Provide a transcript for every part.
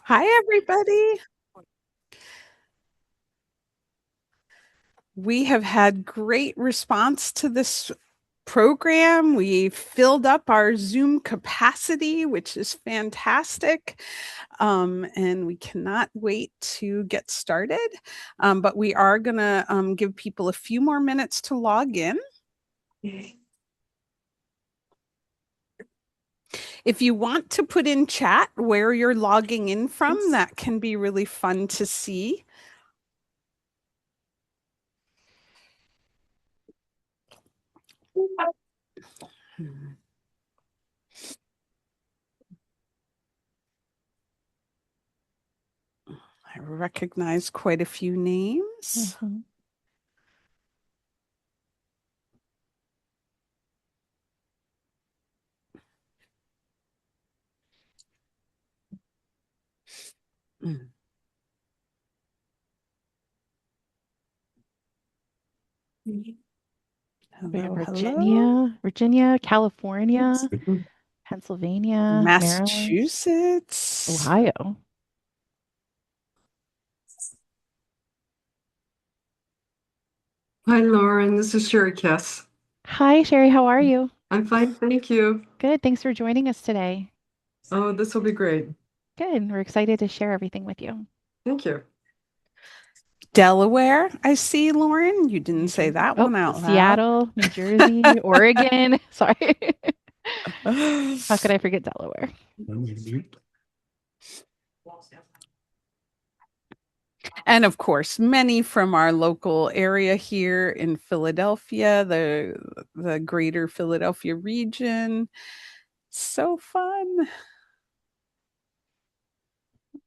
Hi, everybody. We have had great response to this program. We filled up our Zoom capacity, which is fantastic. And we cannot wait to get started. But we are going to give people a few more minutes to log in. If you want to put in chat where you're logging in from, that can be really fun to see. I recognize quite a few names. Mm. We have Hello. Virginia, California, Pennsylvania, Maryland, Massachusetts. Ohio. Hi, Lauren. This is Sherry Kess. Hi, Sherry. How are you? I'm fine, thank you. Good. Thanks for joining us today. Oh, this will be great. Good. We're excited to share everything with you. Thank you. Delaware, I see, Lauren. You didn't say that Oh, one out loud. Seattle, New Jersey, Oregon. Sorry. How could I forget Delaware? And of course, many from our local area here in Philadelphia, the greater Philadelphia region. So fun.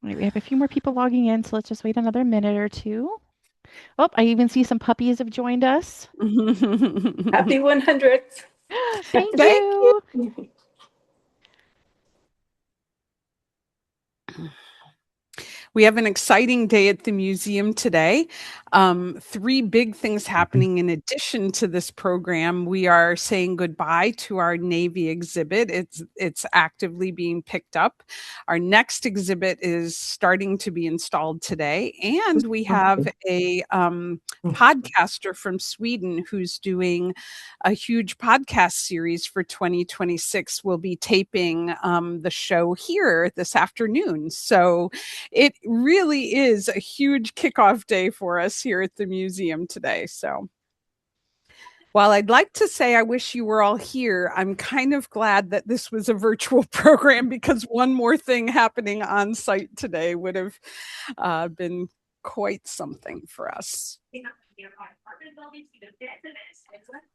All right, we have a few more people logging in, so let's just wait another minute or two. Oh, I even see some puppies have joined us. Happy 100th. Thank Thank you. you. We have an exciting day at the museum today. Three big things happening in addition to this program. We are saying goodbye to our Navy exhibit. It's actively being picked up. Our next exhibit is starting to be installed today, and we have a podcaster from Sweden who's doing a huge podcast series for 2026. We'll be taping the show here this afternoon. So it really is a huge kickoff day for us here at the museum today. So while I'd like to say I wish you were all here, I'm kind of glad that this was a virtual program because one more thing happening on site today would have been quite something for us.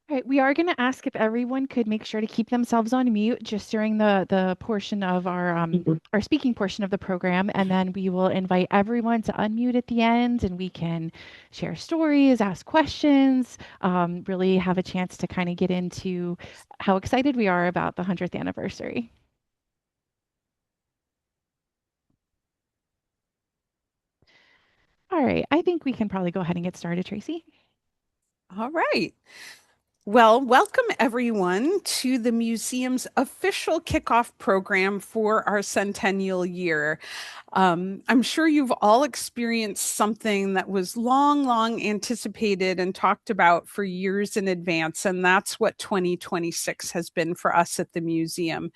All right, we are going to ask if everyone could make sure to keep themselves on mute just during the portion of our speaking portion of the program, and then we will invite everyone to unmute at the end, and we can share stories, ask questions, really have a chance to kind of get into how excited we are about the 100th anniversary. All right, I think we can probably go ahead and get started, Tracy. All right. Well, welcome everyone to the museum's official kickoff program for our centennial year. I'm sure you've all experienced something that was long, long anticipated and talked about for years in advance, and that's what 2026 has been for us at the museum.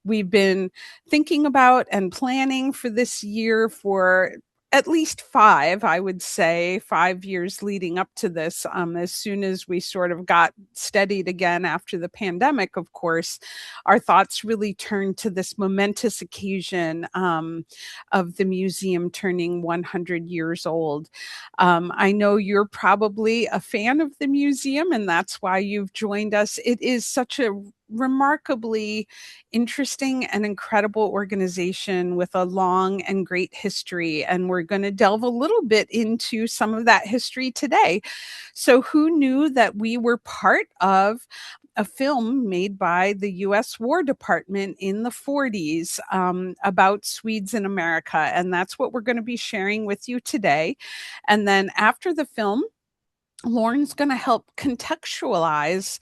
We've been thinking about and planning for this year for at least five, I would say, 5 years leading up to this. As soon as we sort of got steadied again after the pandemic, of course, our thoughts really turned to this momentous occasion of the museum turning 100 years old. I know you're probably a fan of the museum, and that's why you've joined us. It is such a remarkably interesting and incredible organization with a long and great history. And we're going to delve a little bit into some of that history today. So, who knew that we were part of a film made by the US War Department in the 40s about Swedes in America? And that's what we're going to be sharing with you today. And then after the film, Lauren's going to help contextualize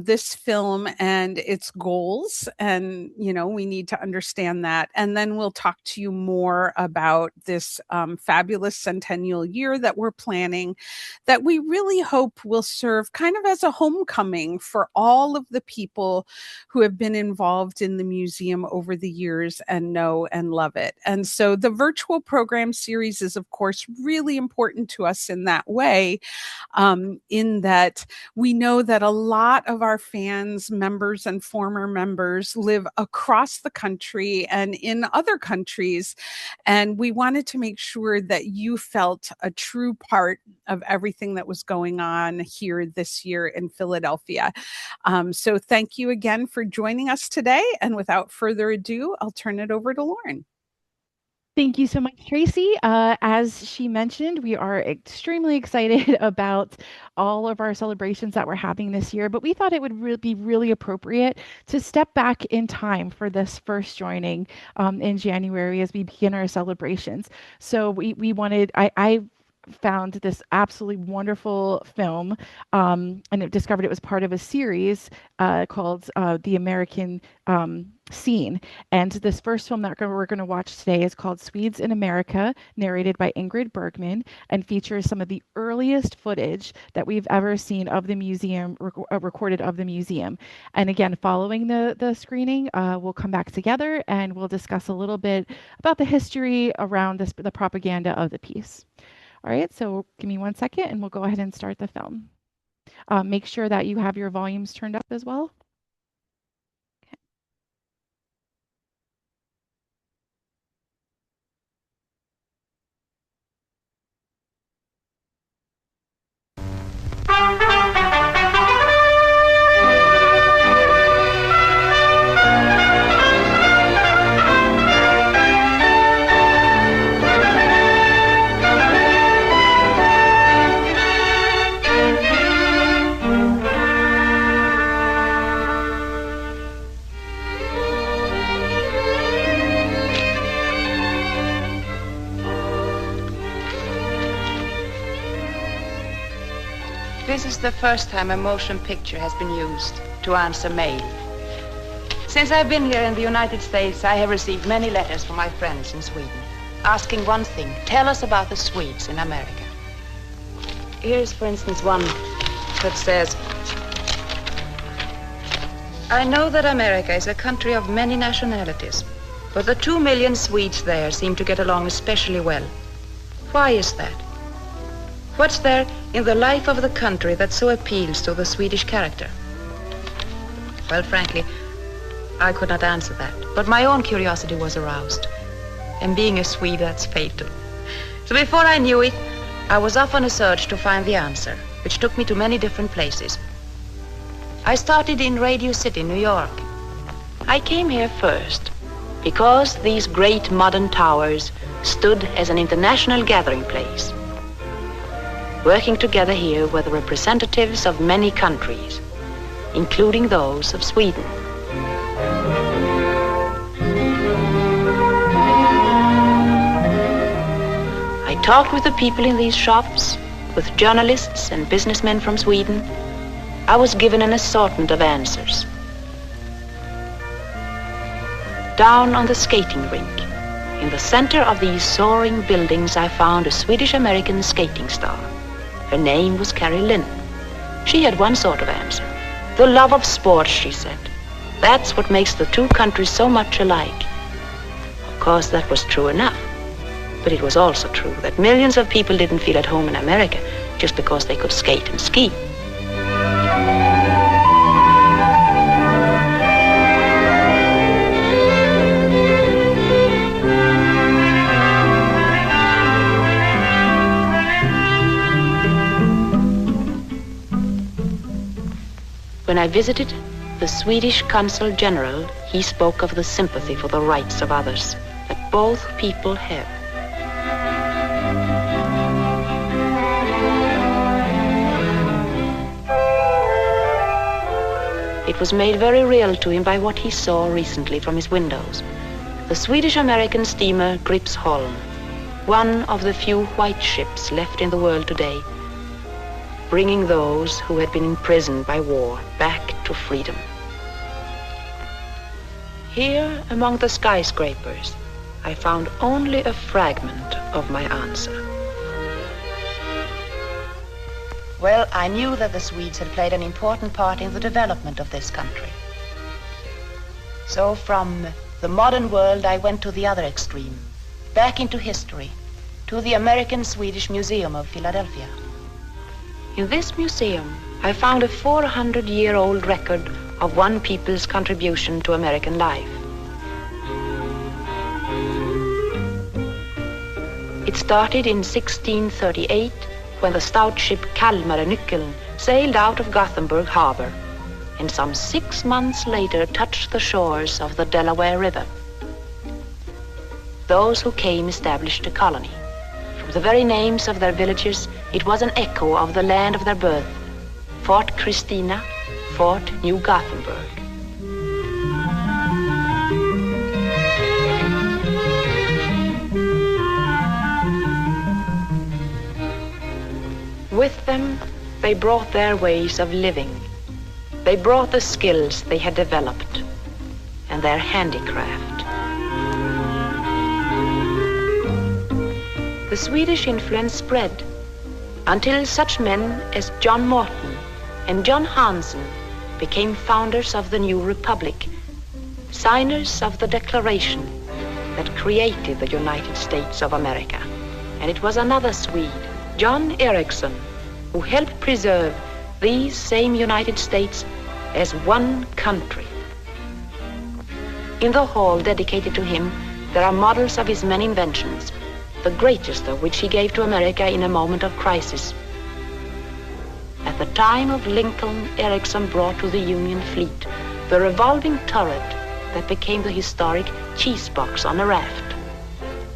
this film and its goals. And, we need to understand that. And then we'll talk to you more about this fabulous centennial year that we're planning, that we really hope will serve kind of as a homecoming for all of the people who have been involved in the museum over the years and know and love it. And so the virtual program series is, of course, really important to us in that way. In that we know that a lot of our fans, members, and former members live across the country and in other countries. And we wanted to make sure that you felt a true part of everything that was going on here this year in Philadelphia. So thank you again for joining us today. And without further ado, I'll turn it over to Lauren. Thank you so much, Tracy. As she mentioned, we are extremely excited about all of our celebrations that we're having this year, but we thought it would be really appropriate to step back in time for this first joining in January as we begin our celebrations. So we wanted, I found this absolutely wonderful film and it discovered it was part of a series called The American Scene. And this first film that we're going to watch today is called Swedes in America, narrated by Ingrid Bergman, and features some of the earliest footage that we've ever seen of the museum, recorded of the museum. And again, following the screening, we'll come back together and we'll discuss a little bit about the history around the propaganda of the piece. All right, so give me 1 second and we'll go ahead and start the film. Make sure that you have your volumes turned up as well. This is the first time a motion picture has been used to answer mail. Since I've been here in the United States, I have received many letters from my friends in Sweden, asking one thing: tell us about the Swedes in America. Here's, for instance, one that says, I know that America is a country of many nationalities, but the 2 million Swedes there seem to get along especially well. Why is that? What's there in the life of the country that so appeals to the Swedish character? Well, frankly, I could not answer that, but my own curiosity was aroused. And being a Swede, that's fatal. So before I knew it, I was off on a search to find the answer, which took me to many different places. I started in Radio City, New York. I came here first because these great modern towers stood as an international gathering place. Working together here were the representatives of many countries, including those of Sweden. I talked with the people in these shops, with journalists and businessmen from Sweden. I was given an assortment of answers. Down on the skating rink, in the center of these soaring buildings, I found a Swedish-American skating star. Her name was Carrie Lynn. She had one sort of answer. The love of sports, she said. That's what makes the two countries so much alike. Of course, that was true enough. But it was also true that millions of people didn't feel at home in America just because they could skate and ski. When I visited the Swedish Consul General, he spoke of the sympathy for the rights of others that both people have. It was made very real to him by what he saw recently from his windows. The Swedish-American steamer Gripsholm, one of the few white ships left in the world today, bringing those who had been imprisoned by war back to freedom. Here, among the skyscrapers, I found only a fragment of my answer. Well, I knew that the Swedes had played an important part in the development of this country. So from the modern world, I went to the other extreme, back into history, to the American-Swedish Museum of Philadelphia. In this museum, I found a 400-year-old record of one people's contribution to American life. It started in 1638, when the stout ship Kalmarnyckeln sailed out of Gothenburg harbor, and some 6 months later touched the shores of the Delaware River. Those who came established a colony. From the very names of their villages, it was an echo of the land of their birth, Fort Christina, Fort New Gothenburg. With them, they brought their ways of living. They brought the skills they had developed and their handicraft. The Swedish influence spread until such men as John Morton and John Hansen became founders of the new republic, signers of the Declaration that created the United States of America. And it was another Swede, John Ericsson, who helped preserve these same United States as one country. In the hall dedicated to him, there are models of his many inventions, the greatest of which he gave to America in a moment of crisis. At the time of Lincoln, Ericsson brought to the Union fleet the revolving turret that became the historic cheese box on a raft.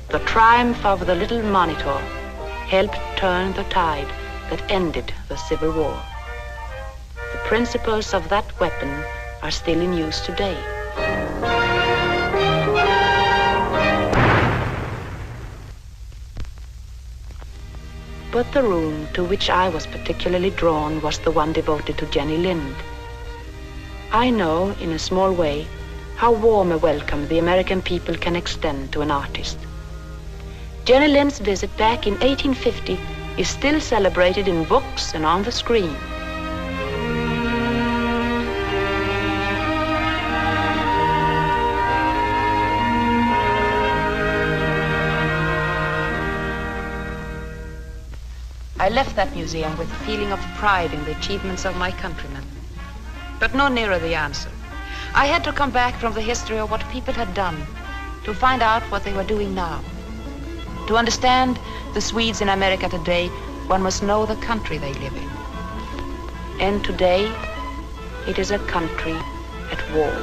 The triumph of the little Monitor helped turn the tide that ended the Civil War. The principles of that weapon are still in use today. But the room to which I was particularly drawn was the one devoted to Jenny Lind. I know, in a small way, how warm a welcome the American people can extend to an artist. Jenny Lind's visit back in 1850 is still celebrated in books and on the screen. I left that museum with a feeling of pride in the achievements of my countrymen, but no nearer the answer. I had to come back from the history of what people had done to find out what they were doing now. To understand the Swedes in America today, one must know the country they live in. And today, it is a country at war.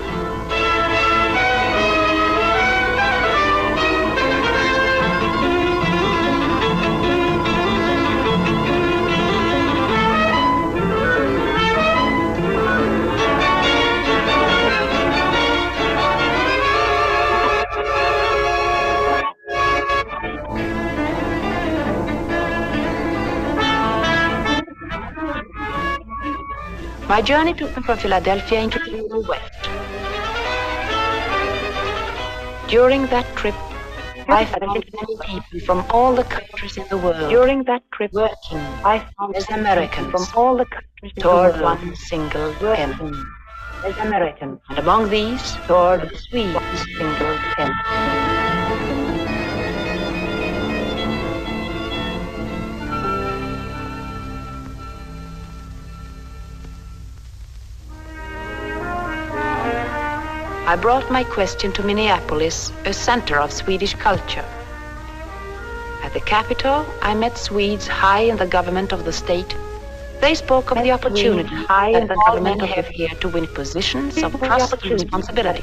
My journey took me from Philadelphia into the West. During that trip, I found many people from all the countries in the world. During that trip, working, I found as Americans from all the countries toward one single end. As Americans, and among these, toward the Swedes' single end. I brought my question to Minneapolis, a center of Swedish culture. At the capital, I met Swedes high in the government of the state. They spoke of the opportunity high in the government have here to win positions of trust and responsibility,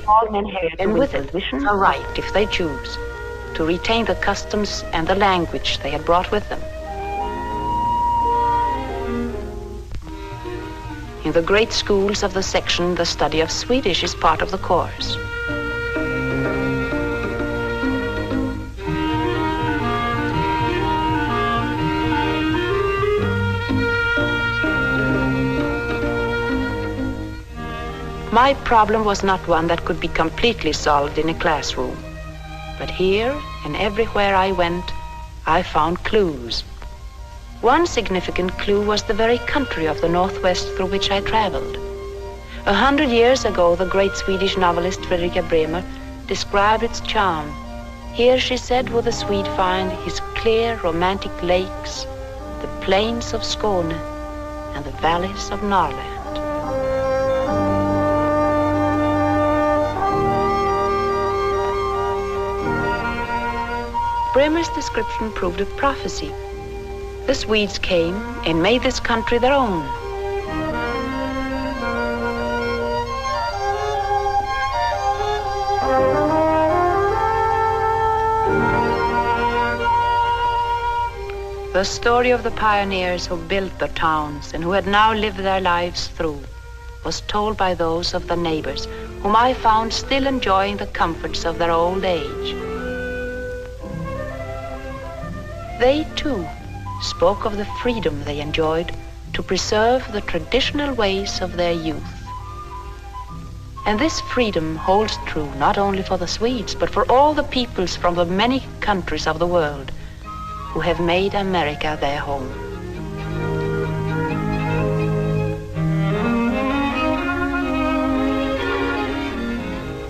and with it, a right, if they choose, to retain the customs and the language they had brought with them. In the great schools of the section, the study of Swedish is part of the course. my problem was not one that could be completely solved in a classroom. But here and everywhere I went, I found clues. One significant clue was the very country of the Northwest through which I traveled. 100 years ago, the great Swedish novelist Ingrid Bergman described its charm. Here, she said, would the Swede find his clear, romantic lakes, the plains of Skåne, and the valleys of Norrland. Bremer's description proved a prophecy. The Swedes came and made this country their own. The story of the pioneers who built the towns and who had now lived their lives through was told by those of the neighbors whom I found still enjoying the comforts of their old age. They, too, spoke of the freedom they enjoyed to preserve the traditional ways of their youth. And this freedom holds true not only for the Swedes, but for all the peoples from the many countries of the world who have made America their home.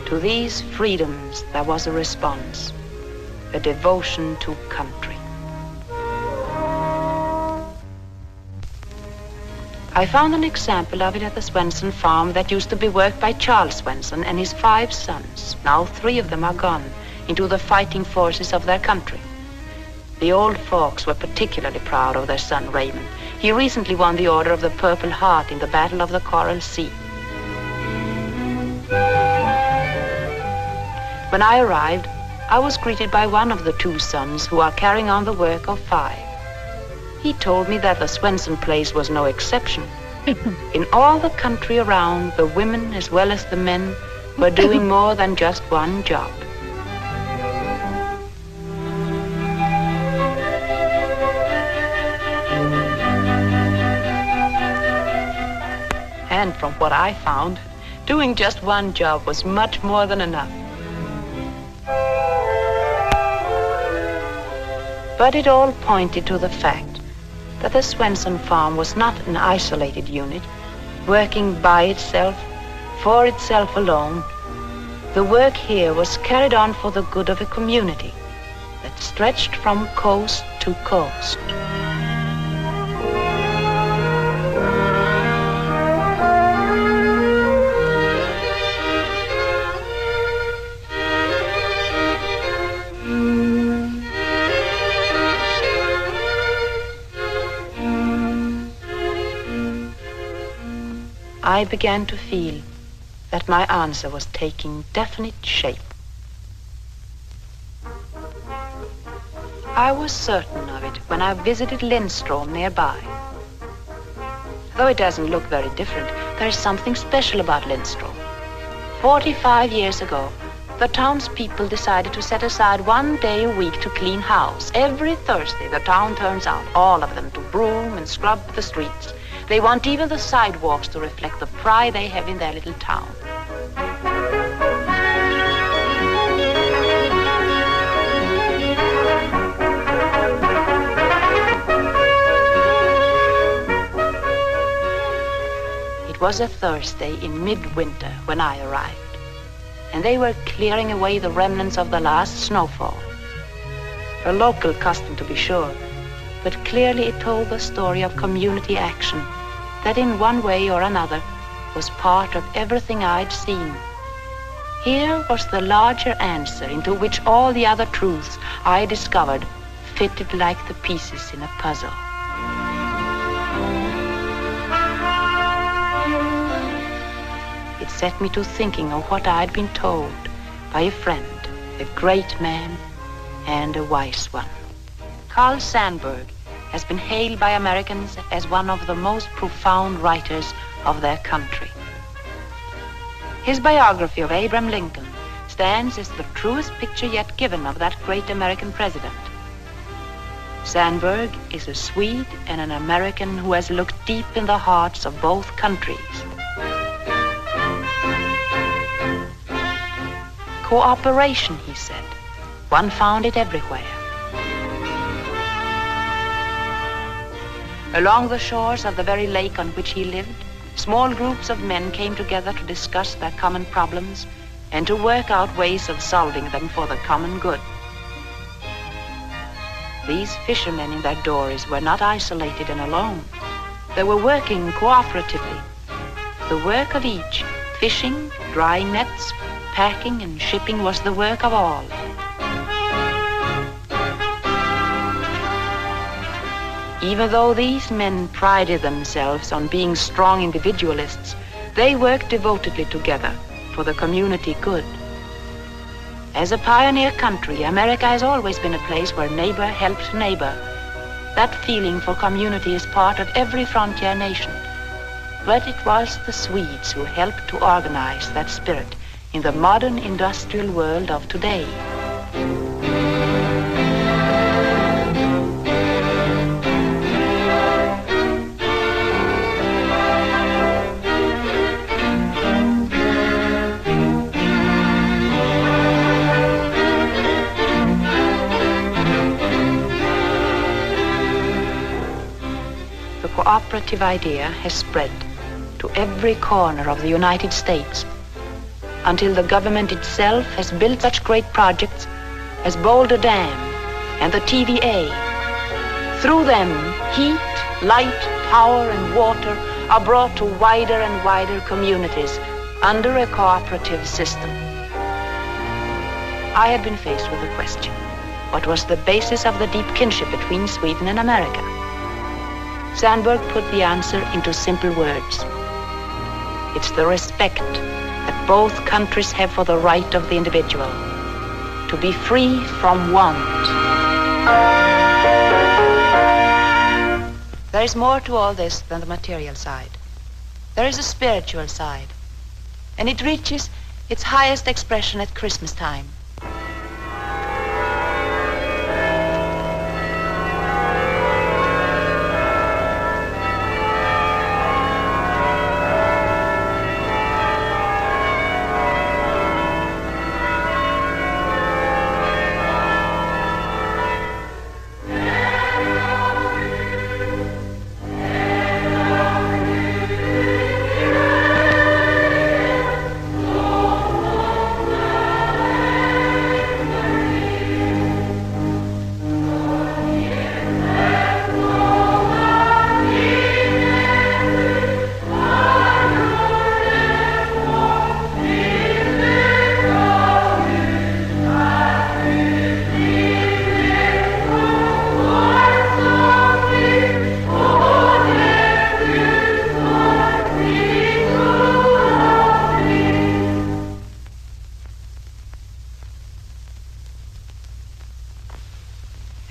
To these freedoms there was a response, a devotion to country. I found an example of it at the Swenson farm that used to be worked by Charles Swenson and his 5 sons. Now 3 of them are gone into the fighting forces of their country. The old folks were particularly proud of their son Raymond. He recently won the Order of the Purple Heart in the Battle of the Coral Sea. When I arrived, I was greeted by one of the 2 sons who are carrying on the work of 5. He told me that the Swenson place was no exception. In all the country around, the women as well as the men were doing more than just one job. And from what I found, doing just one job was much more than enough. But it all pointed to the fact that the Swenson farm was not an isolated unit, working by itself, for itself alone. The work here was carried on for the good of a community that stretched from coast to coast. I began to feel that my answer was taking definite shape. I was certain of it when I visited Lindstrom nearby. Though it doesn't look very different, there is something special about Lindstrom. 45 years ago, the townspeople decided to set aside 1 day a week to clean house. Every Thursday, the town turns out, all of them, to broom and scrub the streets. They want even the sidewalks to reflect the pride they have in their little town. It was a Thursday in midwinter when I arrived, and they were clearing away the remnants of the last snowfall. A local custom, to be sure, but clearly it told the story of community action that in one way or another was part of everything I'd seen. Here was the larger answer into which all the other truths I discovered fitted like the pieces in a puzzle. It set me to thinking of what I'd been told by a friend, a great man and a wise one. Carl Sandburg has been hailed by Americans as one of the most profound writers of their country. His biography of Abraham Lincoln stands as the truest picture yet given of that great American president. Sandburg is a Swede and an American who has looked deep in the hearts of both countries. Cooperation, he said. One found it everywhere. Along the shores of the very lake on which he lived, small groups of men came together to discuss their common problems and to work out ways of solving them for the common good. These fishermen in their dories were not isolated and alone. They were working cooperatively. The work of each, fishing, drying nets, packing and shipping, was the work of all. Even though these men prided themselves on being strong individualists, they worked devotedly together for the community good. As a pioneer country, America has always been a place where neighbor helped neighbor. That feeling for community is part of every frontier nation. But it was the Swedes who helped to organize that spirit in the modern industrial world of today. The cooperative idea has spread to every corner of the United States, until the government itself has built such great projects as Boulder Dam and the TVA. Through them, heat, light, power, and water are brought to wider and wider communities under a cooperative system. I had been faced with a question. What was the basis of the deep kinship between Sweden and America? Sandberg put the answer into simple words. It's the respect that both countries have for the right of the individual to be free from want. There is more to all this than the material side. There is a spiritual side, and it reaches its highest expression at Christmas time.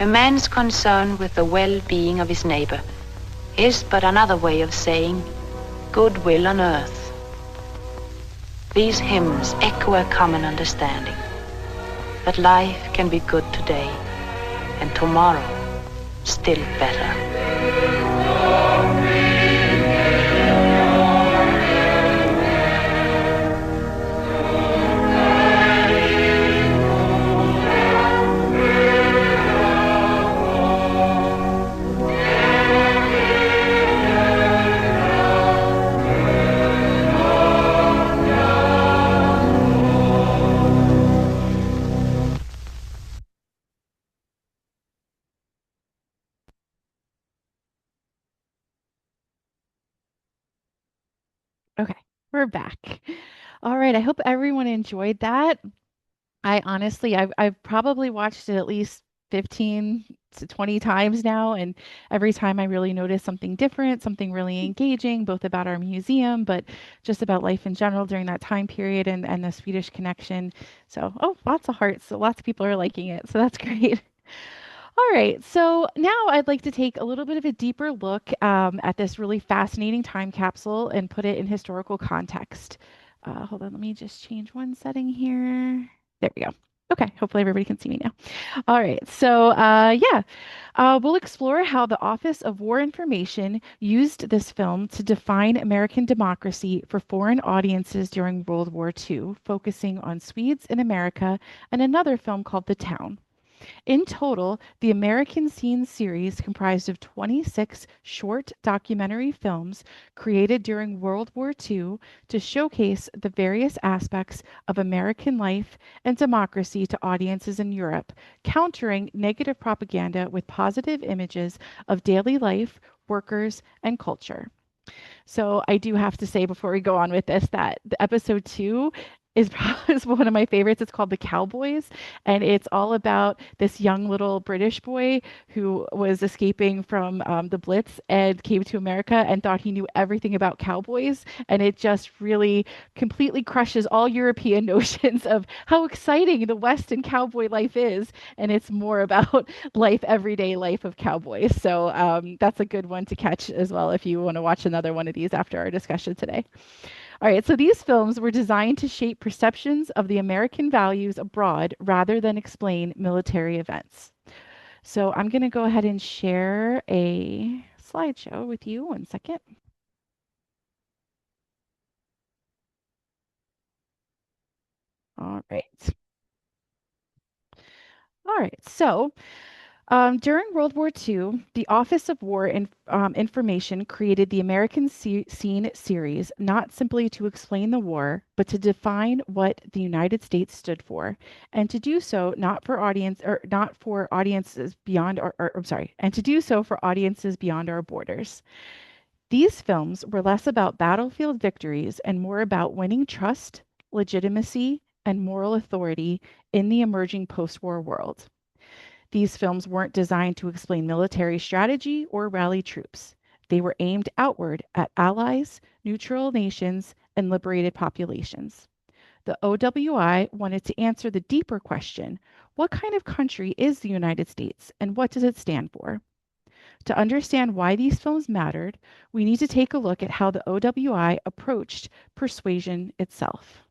A man's concern with the well-being of his neighbor is but another way of saying goodwill on earth. These hymns echo a common understanding that life can be good today and tomorrow still better. Okay, we're back. All right, I hope everyone enjoyed that. I honestly, I've probably watched it at least 15 to 20 times now, and every time I really notice something different, something really engaging, both about our museum, but just about life in general during that time period and the Swedish connection. So, oh, lots of hearts. So lots of people are liking it. So that's great. All right, so now I'd like to take a little bit of a deeper look at this really fascinating time capsule and put it in historical context. Hold on, let me just change one setting here. There we go. Okay, hopefully everybody can see me now. All right, so yeah, We'll explore how the Office of War Information used this film to define American democracy for foreign audiences during World War II, focusing on Swedes in America and another film called The Town. In total, the American Scenes series comprised of 26 short documentary films created during World War II to showcase the various aspects of American life and democracy to audiences in Europe, countering negative propaganda with positive images of daily life, workers, and culture. So I do have to say before we go on with this that the episode 2 is one of my favorites. It's called The Cowboys, and it's all about this young little British boy who was escaping from the Blitz and came to America and thought he knew everything about cowboys. And it just really completely crushes all European notions of how exciting the West and cowboy life is. And it's more about life, everyday life of cowboys. So that's a good one to catch as well if you want to watch another one of these after our discussion today. All right, so these films were designed to shape perceptions of the American values abroad rather than explain military events. So I'm going to go ahead and share a slideshow with you. One second. All right. All right, so during World War II, the Office of War Information created the American Scene series not simply to explain the war, but to define what the United States stood for, and to do so not for audiences beyond and to do so for audiences beyond our borders. These films were less about battlefield victories and more about winning trust, legitimacy, and moral authority in the emerging post-war world. These films weren't designed to explain military strategy or rally troops. They were aimed outward at allies, neutral nations, and liberated populations. The OWI wanted to answer the deeper question, what kind of country is the United States and what does it stand for? To understand why these films mattered, we need to take a look at how the OWI approached persuasion itself.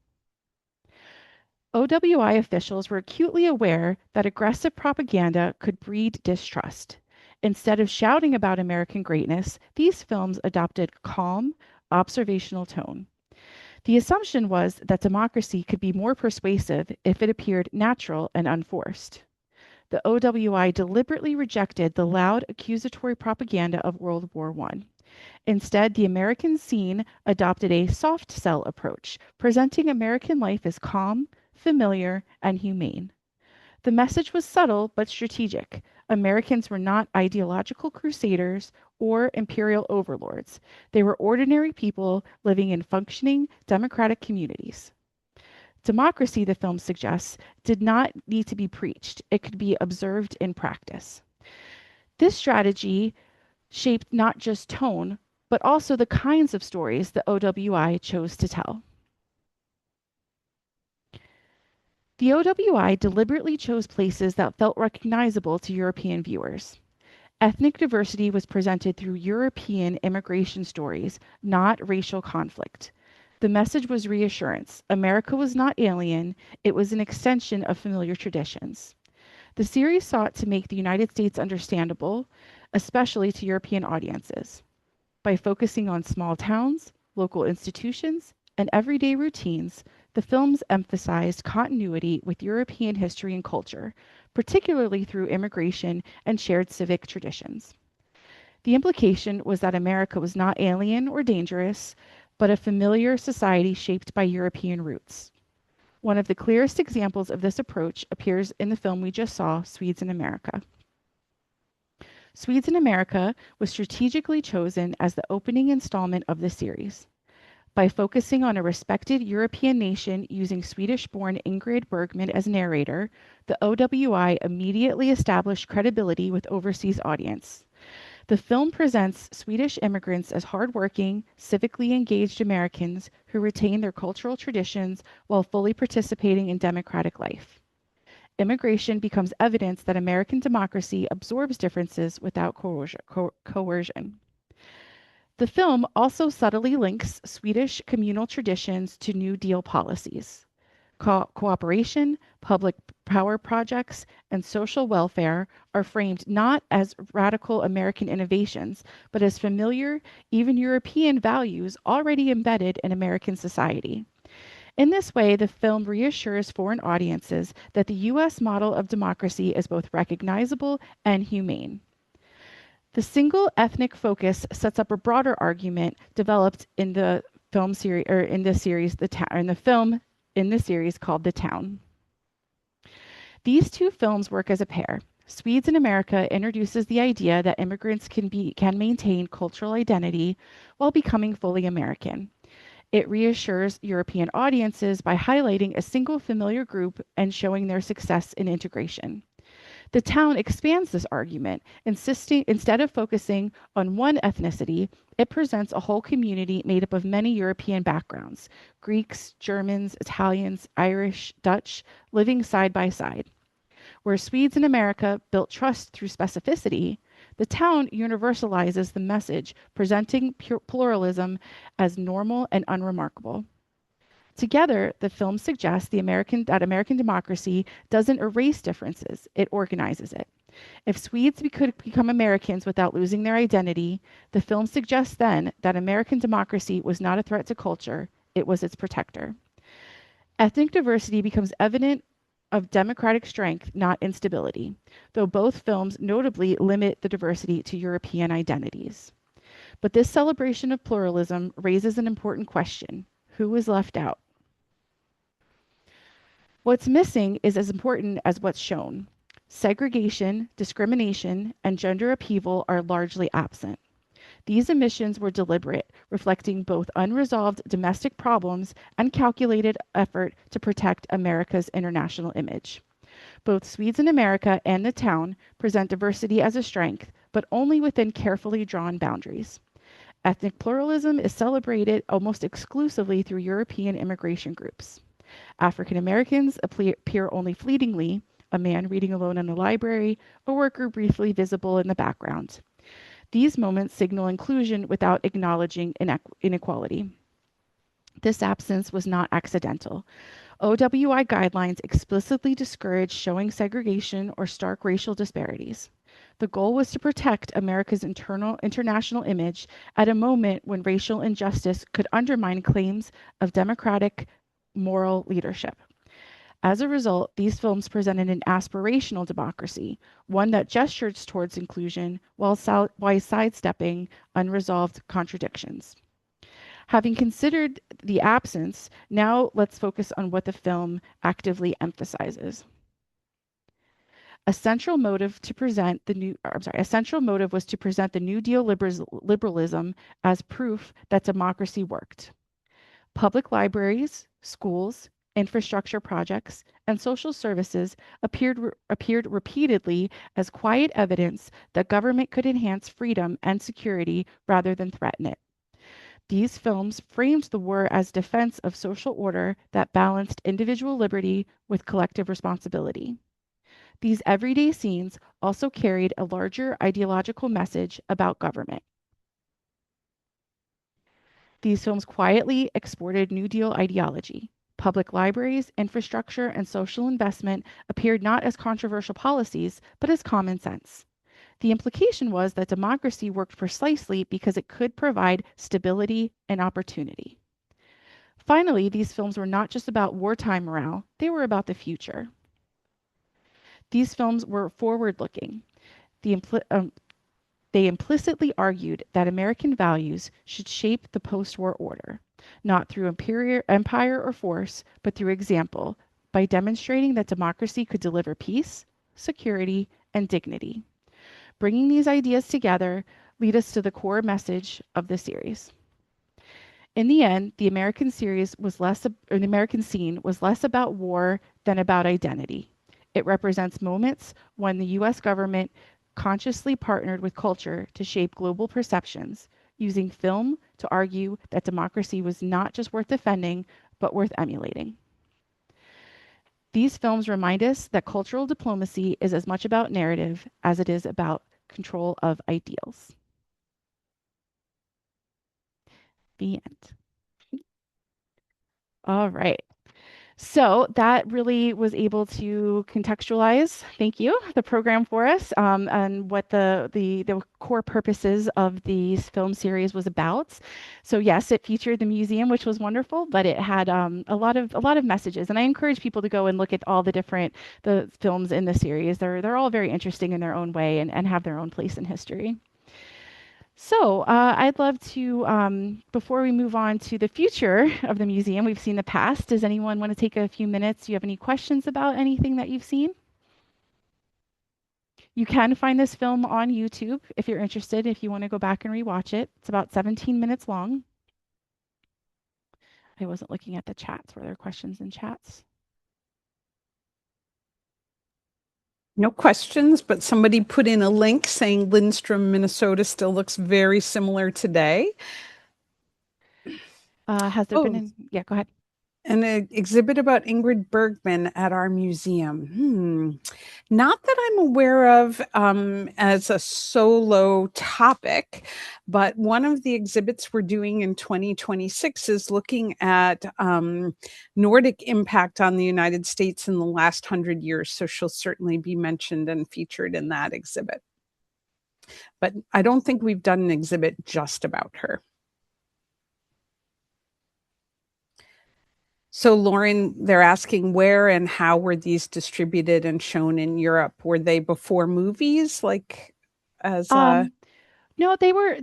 OWI officials were acutely aware that aggressive propaganda could breed distrust. Instead of shouting about American greatness, these films adopted a calm, observational tone. The assumption was that democracy could be more persuasive if it appeared natural and unforced. The OWI deliberately rejected the loud accusatory propaganda of World War I. Instead, the American Scene adopted a soft sell approach, presenting American life as calm, familiar, and humane. The message was subtle but strategic. Americans were not ideological crusaders or imperial overlords. They were ordinary people living in functioning democratic communities. Democracy, the film suggests, did not need to be preached. It could be observed in practice. This strategy shaped not just tone, but also the kinds of stories the OWI chose to tell. The OWI deliberately chose places that felt recognizable to European viewers. Ethnic diversity was presented through European immigration stories, not racial conflict. The message was reassurance. America was not alien, it was an extension of familiar traditions. The series sought to make the United States understandable, especially to European audiences. By focusing on small towns, local institutions, and everyday routines, the films emphasized continuity with European history and culture, particularly through immigration and shared civic traditions. The implication was that America was not alien or dangerous, but a familiar society shaped by European roots. One of the clearest examples of this approach appears in the film we just saw, Swedes in America. Swedes in America was strategically chosen as the opening installment of the series. By focusing on a respected European nation using Swedish-born Ingrid Bergman as narrator, the OWI immediately established credibility with overseas audience. The film presents Swedish immigrants as hardworking, civically engaged Americans who retain their cultural traditions while fully participating in democratic life. Immigration becomes evidence that American democracy absorbs differences without coercion. The film also subtly links Swedish communal traditions to New Deal policies. cooperation, public power projects, and social welfare are framed not as radical American innovations, but as familiar, even European values already embedded in American society. In this way, the film reassures foreign audiences that the U.S. model of democracy is both recognizable and humane. The single ethnic focus sets up a broader argument developed in the film series, or in the series, in the film in the series called The Town. These two films work as a pair. Swedes in America introduces the idea that immigrants can maintain cultural identity while becoming fully American. It reassures European audiences by highlighting a single familiar group and showing their success in integration. The Town expands this argument, insisting instead of focusing on one ethnicity, it presents a whole community made up of many European backgrounds: Greeks, Germans, Italians, Irish, Dutch, living side by side. Where Swedes in America built trust through specificity, The Town universalizes the message, presenting pluralism as normal and unremarkable. Together, the film suggests that American democracy doesn't erase differences, it organizes it. If Swedes could become Americans without losing their identity, the film suggests then that American democracy was not a threat to culture, it was its protector. Ethnic diversity becomes evident of democratic strength, not instability, though both films notably limit the diversity to European identities. But this celebration of pluralism raises an important question: who is left out? What's missing is as important as what's shown. Segregation, discrimination, and gender upheaval are largely absent. These omissions were deliberate, reflecting both unresolved domestic problems and calculated effort to protect America's international image. Both Swedes in America and The Town present diversity as a strength, but only within carefully drawn boundaries. Ethnic pluralism is celebrated almost exclusively through European immigration groups. African Americans appear only fleetingly: a man reading alone in a library, a worker briefly visible in the background. These moments signal inclusion without acknowledging inequality. This absence was not accidental. OWI guidelines explicitly discourage showing segregation or stark racial disparities. The goal was to protect America's international image at a moment when racial injustice could undermine claims of democratic moral leadership. As a result, these films presented an aspirational democracy, one that gestures towards inclusion while sidestepping unresolved contradictions. Having considered the absence, now let's focus on what the film actively emphasizes. A central motive was to present the New Deal liberalism as proof that democracy worked. Public libraries, schools, infrastructure projects, and social services appeared repeatedly as quiet evidence that government could enhance freedom and security rather than threaten it. These films framed the war as defense of social order that balanced individual liberty with collective responsibility. These everyday scenes also carried a larger ideological message about government. These films quietly exported New Deal ideology. Public libraries, infrastructure, and social investment appeared not as controversial policies, but as common sense. The implication was that democracy worked precisely because it could provide stability and opportunity. Finally, these films were not just about wartime morale, they were about the future. These films were forward-looking. They implicitly argued that American values should shape the post-war order, not through empire or force, but through example, by demonstrating that democracy could deliver peace, security, and dignity. Bringing these ideas together lead us to the core message of the series. In the end, the American scene was less about war than about identity. It represents moments when the U.S. government consciously partnered with culture to shape global perceptions, using film to argue that democracy was not just worth defending, but worth emulating. These films remind us that cultural diplomacy is as much about narrative as it is about control of ideals. The end. All right. So that really was able to contextualize, thank you, the program for us, and what the core purposes of the film series was about. So yes, it featured the museum, which was wonderful, but it had a lot of messages. And I encourage people to go and look at all the films in the series. They're all very interesting in their own way and have their own place in history. So I'd love to, before we move on to the future of the museum, we've seen the past. Does anyone want to take a few minutes? Do you have any questions about anything that you've seen? You can find this film on YouTube if you're interested, if you want to go back and rewatch it. It's about 17 minutes long. I wasn't looking at the chats. Were there questions in chats? No questions, but somebody put in a link saying Lindstrom, Minnesota still looks very similar today. Has there been yeah, go ahead. An exhibit about Ingrid Bergman at our museum. Not that I'm aware of as a solo topic, but one of the exhibits we're doing in 2026 is looking at Nordic impact on the United States in the last 100 years. So she'll certainly be mentioned and featured in that exhibit. But I don't think we've done an exhibit just about her. So, Lauren, they're asking where and how were these distributed and shown in Europe? Were they before movies, like as No, they were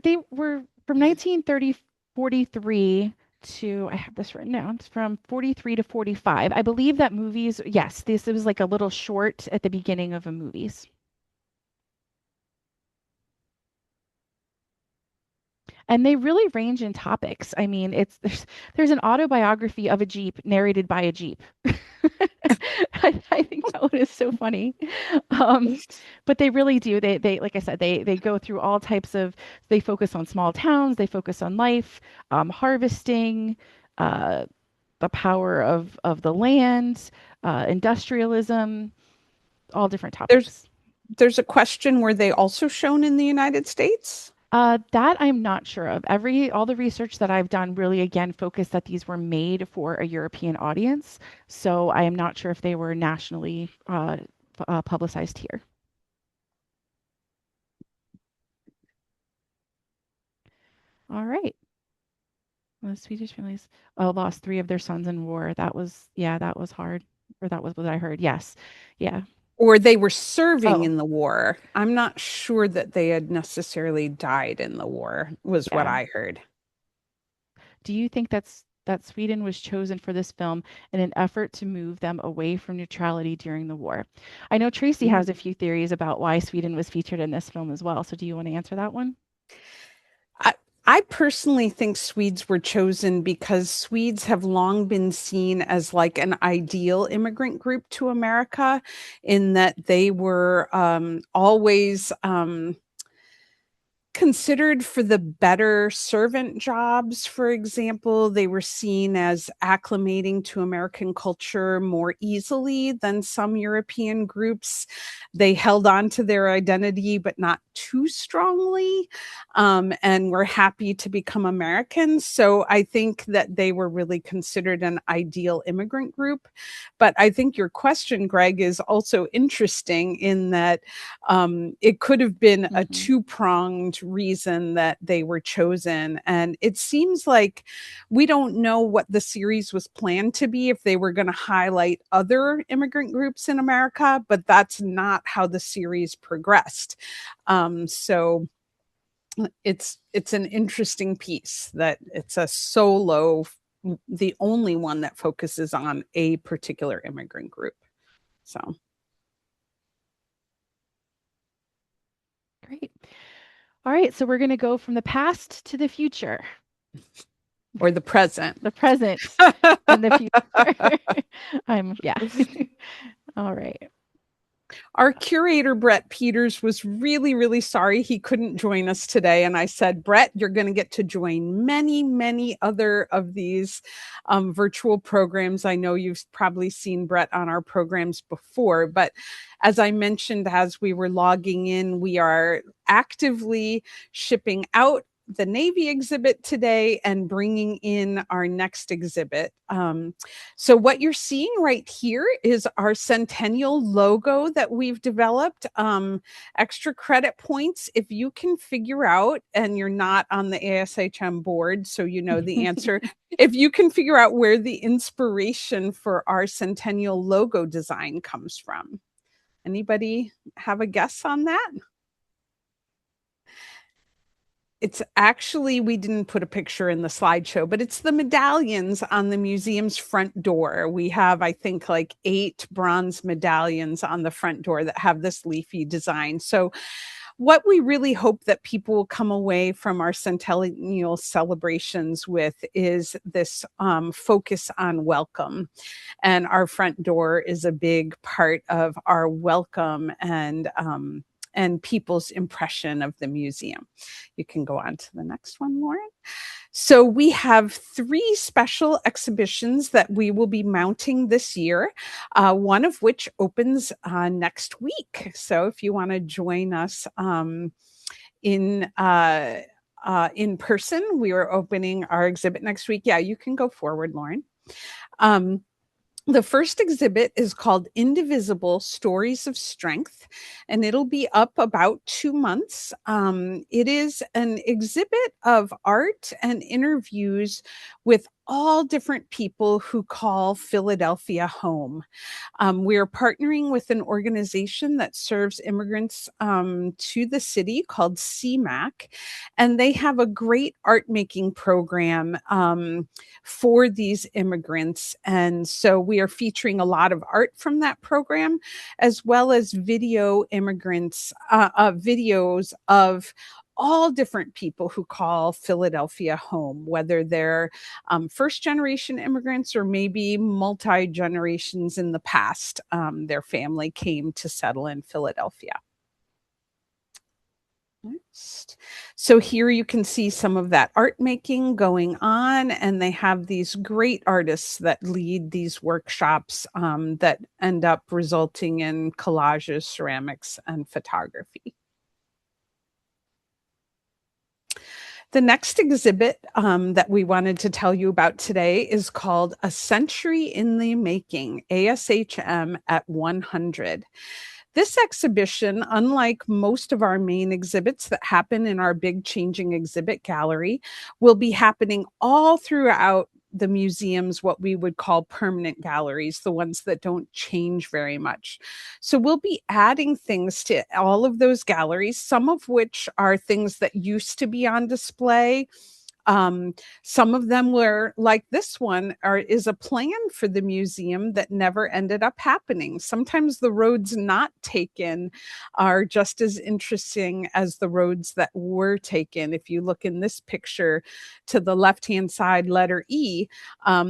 from 1943 to, I have this written down, it's from 43 to 45. I believe that movies, yes, this was like a little short at the beginning of the movies. And they really range in topics. I mean, there's an autobiography of a Jeep narrated by a Jeep. I think that one is so funny. But they really do. They like I said, they go through all types of. They focus on small towns. They focus on life, harvesting, the power of the land, industrialism, all different topics. There's a question, were they also shown in the United States? That I'm not sure of. All the research that I've done really again focused that these were made for a European audience. So I am not sure if they were nationally publicized here. All right. Well, the Swedish families lost 3 of their sons in war. That was hard. Or that was what I heard. Yes. Yeah. Or they were serving in the war. I'm not sure that they had necessarily died in the war, was what I heard. Do you think that Sweden was chosen for this film in an effort to move them away from neutrality during the war? I know Tracy has a few theories about why Sweden was featured in this film as well. So do you want to answer that one? I personally think Swedes were chosen because Swedes have long been seen as like an ideal immigrant group to America, in that they were always considered for the better servant jobs. For example, they were seen as acclimating to American culture more easily than some European groups. They held on to their identity, but not too strongly, and were happy to become Americans. So I think that they were really considered an ideal immigrant group. But I think your question, Greg, is also interesting in that it could have been a two-pronged reason that they were chosen. And it seems like we don't know what the series was planned to be, if they were going to highlight other immigrant groups in America, but that's not how the series progressed. So it's an interesting piece that it's a solo, the only one that focuses on a particular immigrant group. So. Great. All right, so we're going to go from the past to the future. Or the present. The present and the future. Yeah. All right. Our curator, Brett Peters, was really, really sorry he couldn't join us today. And I said, Brett, you're going to get to join many, many other of these virtual programs. I know you've probably seen Brett on our programs before, but as I mentioned, as we were logging in, we are actively shipping out the Navy exhibit today and bringing in our next exhibit. So what you're seeing right here is our Centennial logo that we've developed. Extra credit points if you can figure out, and you're not on the ASHM board, so you know the answer. If you can figure out where the inspiration for our Centennial logo design comes from. Anybody have a guess on that? It's actually, we didn't put a picture in the slideshow, but it's the medallions on the museum's front door. We have, I think, like 8 bronze medallions on the front door that have this leafy design. So what we really hope that people will come away from our Centennial celebrations with is this focus on welcome. And our front door is a big part of our welcome and people's impression of the museum. You can go on to the next one, Lauren. So we have 3 special exhibitions that we will be mounting this year, one of which opens next week. So if you want to join us in person, we are opening our exhibit next week. Yeah, you can go forward, Lauren. The first exhibit is called Indivisible Stories of Strength, and it'll be up about 2 months. It is an exhibit of art and interviews with all different people who call Philadelphia home. We are partnering with an organization that serves immigrants to the city called CMAC, and they have a great art making program for these immigrants. And so we are featuring a lot of art from that program, as well as videos of all different people who call Philadelphia home, whether they're first generation immigrants or maybe multi generations in the past. Their family came to settle in Philadelphia. Next. So here you can see some of that art making going on, and they have these great artists that lead these workshops that end up resulting in collages, ceramics, and photography. The next exhibit that we wanted to tell you about today is called A Century in the Making, ASHM at 100. This exhibition, unlike most of our main exhibits that happen in our big changing exhibit gallery, will be happening all throughout the museum's what we would call permanent galleries, the ones that don't change very much. So we'll be adding things to all of those galleries, some of which are things that used to be on display. Some of them were, like this one, is a plan for the museum that never ended up happening. Sometimes the roads not taken are just as interesting as the roads that were taken. If you look in this picture to the left-hand side, letter E,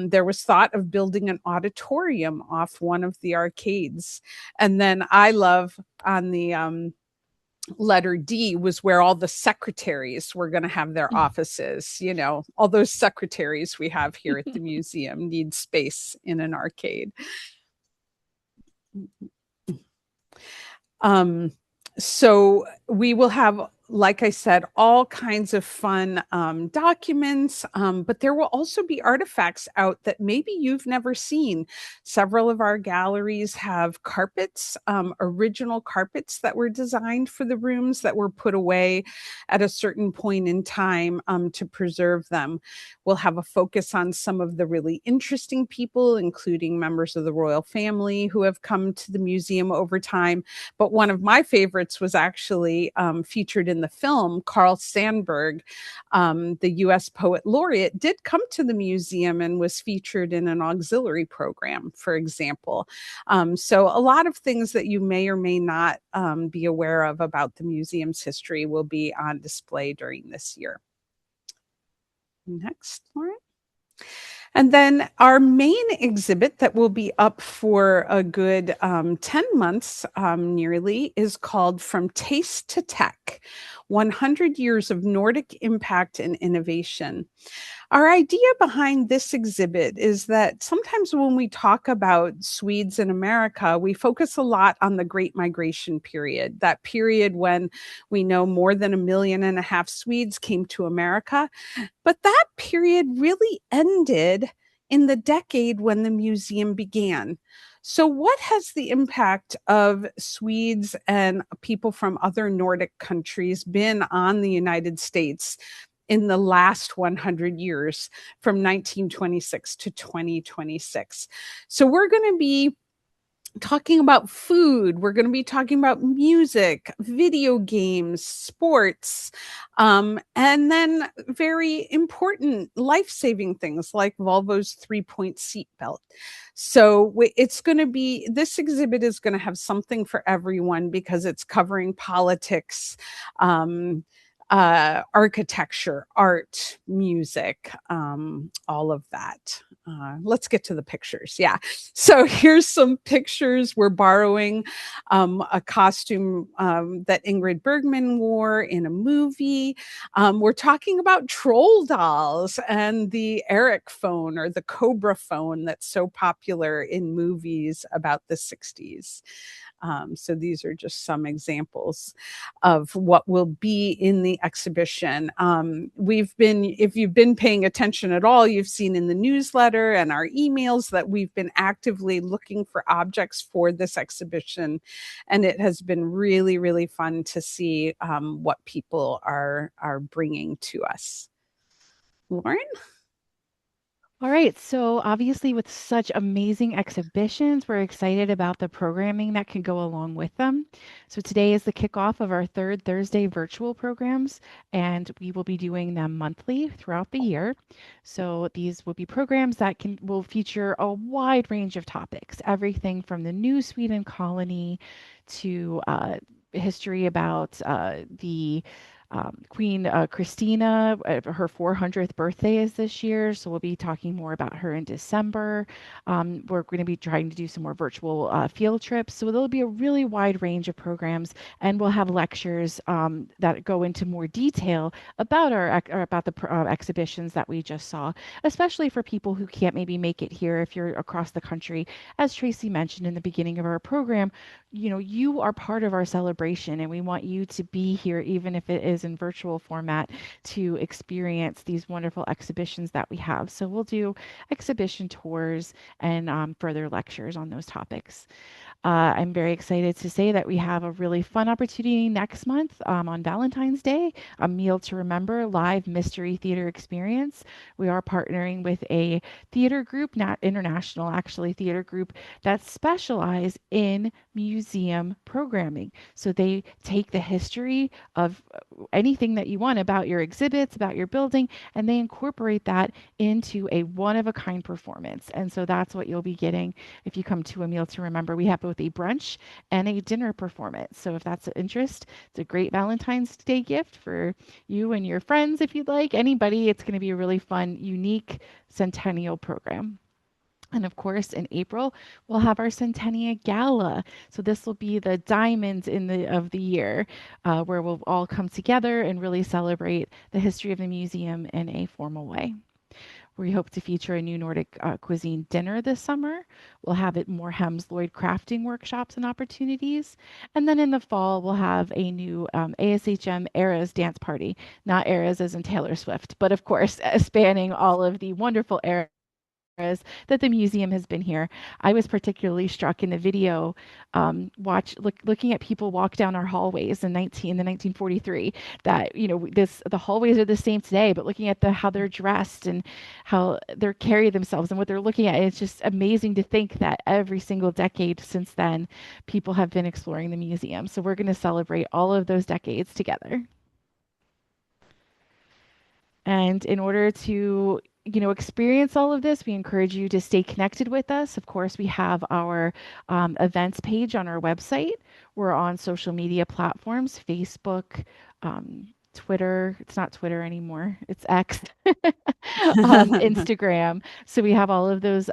there was thought of building an auditorium off one of the arcades. And then I love on the letter D was where all the secretaries were going to have their offices. You know, all those secretaries we have here at the museum need space in an arcade. So we will have, like I said, all kinds of fun documents, but there will also be artifacts out that maybe you've never seen. Several of our galleries have carpets, original carpets that were designed for the rooms that were put away at a certain point in time to preserve them. We'll have a focus on some of the really interesting people, including members of the royal family who have come to the museum over time. But one of my favorites was actually featured in the film. Carl Sandburg, the US poet laureate, did come to the museum and was featured in an auxiliary program, for example. So a lot of things that you may or may not be aware of about the museum's history will be on display during this year. Next, Lauren. And then our main exhibit that will be up for a good 10 months nearly is called From Taste to Tech. 100 Years of Nordic Impact and Innovation. Our idea behind this exhibit is that sometimes when we talk about Swedes in America, we focus a lot on the Great Migration period, that period when we know more than 1.5 million Swedes came to America. But that period really ended in the decade when the museum began. So, what has the impact of Swedes and people from other Nordic countries been on the United States in the last 100 years from 1926 to 2026? So, we're going to be talking about food. We're going to be talking about music, video games, sports, and then very important life-saving things like Volvo's 3-point seatbelt. So it's going to be, this exhibit is going to have something for everyone because it's covering politics, architecture, art, music, all of that. Let's get to the pictures. Yeah. So here's some pictures. We're borrowing a costume that Ingrid Bergman wore in a movie. We're talking about troll dolls and the Eric phone or the Cobra phone that's so popular in movies about the 60s. So these are just some examples of what will be in the exhibition. If you've been paying attention at all, you've seen in the newsletter and our emails that we've been actively looking for objects for this exhibition. And it has been really, really fun to see what people are bringing to us. Lauren? All right, so obviously, with such amazing exhibitions, we're excited about the programming that can go along with them. So, today is the kickoff of our third Thursday virtual programs, and we will be doing them monthly throughout the year. So, these will be programs that will feature a wide range of topics, everything from the new Sweden colony to history about the Queen Christina. Her 400th birthday is this year, so we'll be talking more about her in December. We're going to be trying to do some more virtual field trips, so there'll be a really wide range of programs, and we'll have lectures that go into more detail about the exhibitions that we just saw, especially for people who can't maybe make it here if you're across the country. As Tracy mentioned in the beginning of our program, you are part of our celebration, and we want you to be here, even if it is in virtual format, to experience these wonderful exhibitions that we have. So we'll do exhibition tours and further lectures on those topics. I'm very excited to say that we have a really fun opportunity next month on Valentine's Day, a Meal to Remember live mystery theater experience. We are partnering with a theater group, not international, actually, theater group that specialize in museum programming. So they take the history of anything that you want about your exhibits, about your building, and they incorporate that into a one-of-a-kind performance. And so that's what you'll be getting if you come to A Meal to Remember. We have both a brunch and a dinner performance. So if that's of interest, it's a great Valentine's Day gift for you and your friends if you'd like. Anybody, it's going to be a really fun, unique Centennial program. And of course, in April, we'll have our Centennial Gala. So this will be the diamond of the year, where we'll all come together and really celebrate the history of the museum in a formal way. We hope to feature a new Nordic cuisine dinner this summer. We'll have it more Hems Lloyd crafting workshops and opportunities. And then in the fall, we'll have a new ASHM Eras dance party. Not Eras as in Taylor Swift, but of course, spanning all of the wonderful eras that the museum has been here. I was particularly struck in the video, looking at people walk down our hallways in the 1943. That the hallways are the same today, but looking at how they're dressed and how they carry themselves and what they're looking at, it's just amazing to think that every single decade since then, people have been exploring the museum. So we're going to celebrate all of those decades together. And in order to experience all of this, we encourage you to stay connected with us. Of course, we have our events page on our website. We're on social media platforms, Facebook, Twitter. It's not Twitter anymore. It's X, Instagram. So we have all of those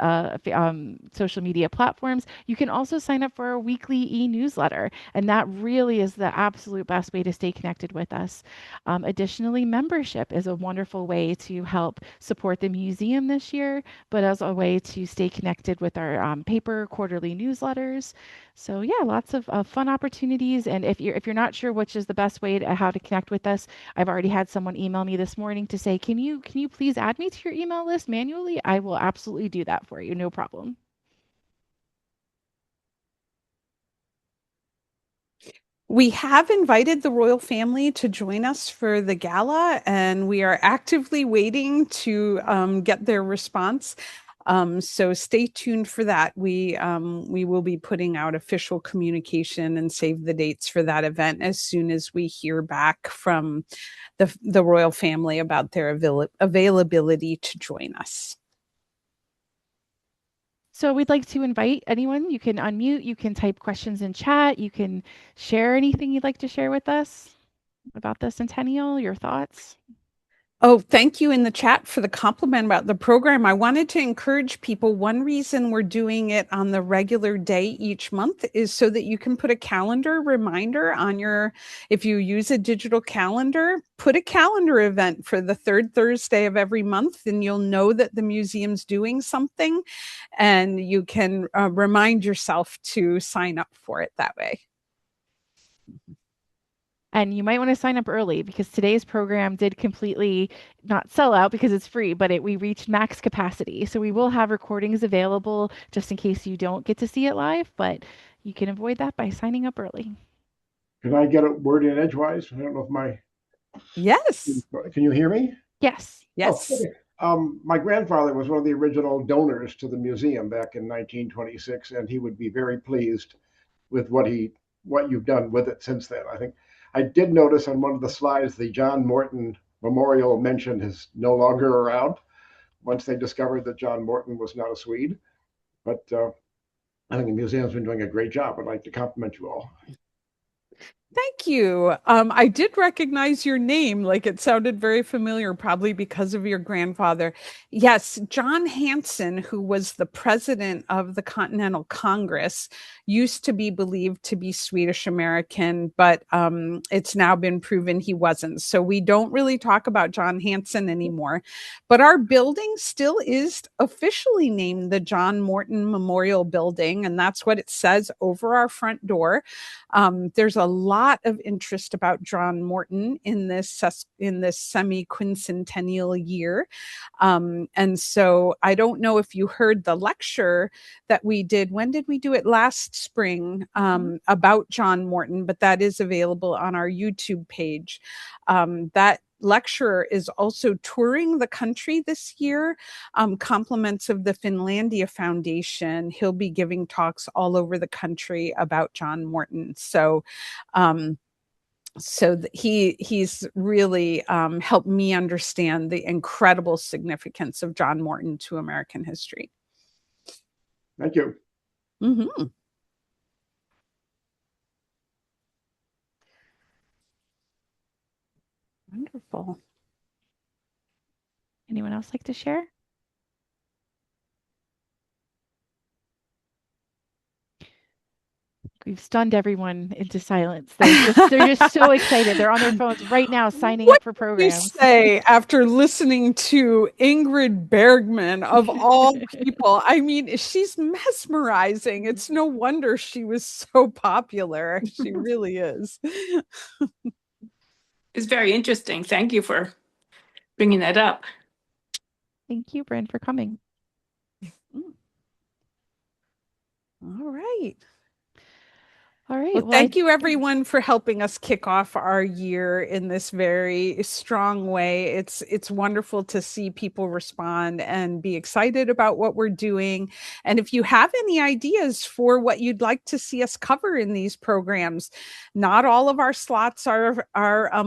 social media platforms. You can also sign up for our weekly e-newsletter, and that really is the absolute best way to stay connected with us. Additionally, membership is a wonderful way to help support the museum this year, but as a way to stay connected with our paper quarterly newsletters. So yeah, lots of fun opportunities. And if you're not sure which is the best way to how to connect with us, I've already had someone email me this morning to say, can you please add me to your email list manually? I will absolutely do that for you, no problem. We have invited the royal family to join us for the gala, and we are actively waiting to get their response. So stay tuned for that. We will be putting out official communication and save the dates for that event as soon as we hear back from the royal family about their availability to join us. So we'd like to invite anyone. You can unmute, you can type questions in chat, you can share anything you'd like to share with us about the Centennial, your thoughts. Oh, thank you in the chat for the compliment about the program. I wanted to encourage people. One reason we're doing it on the regular day each month is so that you can put a calendar reminder on if you use a digital calendar, put a calendar event for the third Thursday of every month, and you'll know that the museum's doing something, and you can remind yourself to sign up for it that way. And you might want to sign up early because today's program did completely not sell out because it's free, but we reached max capacity. So we will have recordings available just in case you don't get to see it live, but you can avoid that by signing up early. Can I get a word in edgewise? I don't know if Yes. Can you hear me? Yes. Yes. Oh, okay. My grandfather was one of the original donors to the museum back in 1926, and he would be very pleased with what you've done with it since then. I think I did notice on one of the slides the John Morton Memorial mentioned is no longer around once they discovered that John Morton was not a Swede. But I think the museum's been doing a great job. I'd like to compliment you all. Thank you. I did recognize your name, like it sounded very familiar, probably because of your grandfather. Yes, John Hanson, who was the president of the Continental Congress, used to be believed to be Swedish American, but it's now been proven he wasn't. So we don't really talk about John Hanson anymore. But our building still is officially named the John Morton Memorial Building, and that's what it says over our front door. There's a lot of interest about John Morton in this semi-quincentennial year. And so I don't know if you heard the lecture that we did. When did we do it? Last spring, about John Morton, but that is available on our YouTube page. That lecturer is also touring the country this year. Compliments of the Finlandia Foundation. He'll be giving talks all over the country about John Morton. So he's really helped me understand the incredible significance of John Morton to American history. Thank you. Mm-hmm. Wonderful. Anyone else like to share? We've stunned everyone into silence. They're just so excited. They're on their phones right now signing up for programs. What do you say after listening to Ingrid Bergman of all people? I mean, she's mesmerizing. It's no wonder she was so popular. She really is. It's very interesting. Thank you for bringing that up. Thank you, Bryn, for coming. All right. All right. Well, thank you everyone for helping us kick off our year in this very strong way. It's wonderful to see people respond and be excited about what we're doing. And if you have any ideas for what you'd like to see us cover in these programs, not all of our slots are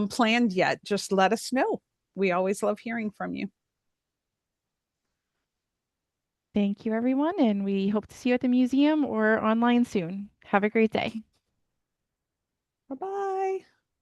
planned yet. Just let us know. We always love hearing from you. Thank you, everyone, and we hope to see you at the museum or online soon. Have a great day. Bye-bye.